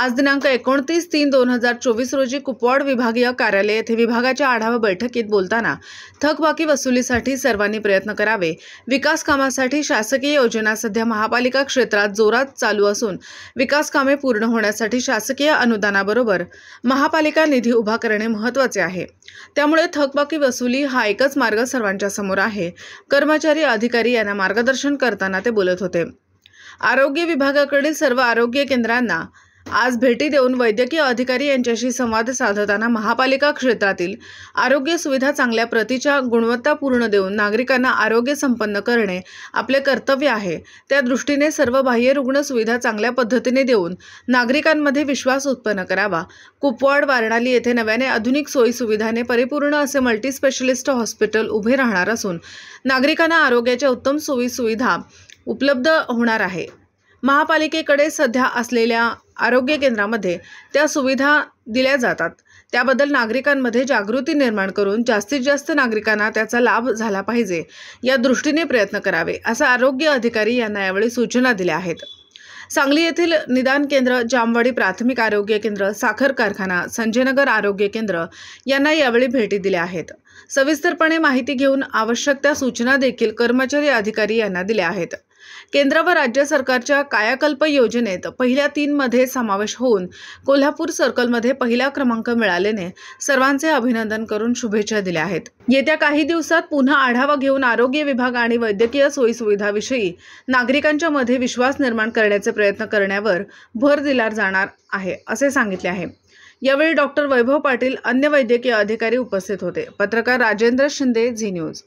आज दिनांक 29/3/2024 रोजी कुपवाड विभागीय कार्यालय येथे विभागाच्या आढावा बैठकीत बोलताना थकबाकी वसुलीसाठी सर्वांनी प्रयत्न करावे, विकास कामासाठी शासकीय योजना सध्या महापालिका क्षेत्रात जोरात चालू असून विकास कामे पूर्ण होण्यासाठी शासकीय अनुदानाबरोबर महापालिका निधी उभा करणे महत्त्वाचे आहे। त्यामुळे थकबाकी वसुली हा एकच मार्ग सर्वांच्या समोर आहे। कर्मचारी अधिकारी यांना मार्गदर्शन करताना ते बोलत होते। आरोग्य विभागाकडील सर्व आरोग्य केंद्रांना आज भेटी देऊन वैद्यकीय अधिकारी यांच्याशी संवाद साधताना महापालिका क्षेत्रातील आरोग्य सुविधा चांगल्या प्रतीच्या गुणवत्तापूर्ण देऊन नागरिकांना आरोग्य संपन्न करणे आपले कर्तव्य आहे। त्या दृष्टीने सर्व बाह्य रुग्ण सुविधा चांगल्या पद्धतीने देऊन नागरिकांमध्ये विश्वास उत्पन्न करावा। कुपवाड वारणाली येथे नव्याने आधुनिक सोयी सुविधाने परिपूर्ण असे मल्टी स्पेशलिस्ट हॉस्पिटल उभे राहणार असून नागरिकांना आरोग्याच्या उत्तम सोयी सुविधा उपलब्ध होणार आहे। महापालिकेकडे सध्या असलेल्या आरोग्य केंद्रामध्ये त्या सुविधा दिल्या जातात, त्याबद्दल नागरिकांमध्ये जागृती निर्माण करून जास्तीत जास्त नागरिकांना त्याचा लाभ झाला पाहिजे या दृष्टीने प्रयत्न करावे, असं आरोग्य अधिकारी यांना यावेळी सूचना दिल्या आहेत। सांगली येथील निदान केंद्र, जामवाडी प्राथमिक आरोग्य केंद्र, साखर कारखाना, संजयनगर आरोग्य केंद्र यांना यावेळी भेटी दिल्या आहेत। सविस्तरपणे माहिती घेऊन आवश्यक त्या सूचना देखील कर्मचारी अधिकारी यांना दिल्या आहेत। केंद्र व राज्य सरकारच्या कायाकल्प योजनेत पहिल्या 3 मध्ये समावेश होऊन कोल्हापूर सर्कलमध्ये पहिला क्रमांक मिळाल्याने सर्वांचे अभिनंदन करून शुभेच्छा दिल्या आहेत। येत्या काही दिवसात पुन्हा आढावा घेऊन आरोग्य विभाग आणि वैद्यकीय सोयी सुविधाविषयी नागरिकांच्या मध्ये विश्वास निर्माण करण्याचे प्रयत्न करण्यावर भर दिला जाणार आहे, असे सांगितले आहे। यावेळी डॉक्टर वैभव पाटील अन्य वैद्यकीय अधिकारी उपस्थित होते। पत्रकार राजेंद्र शिंदे, झी न्यूज।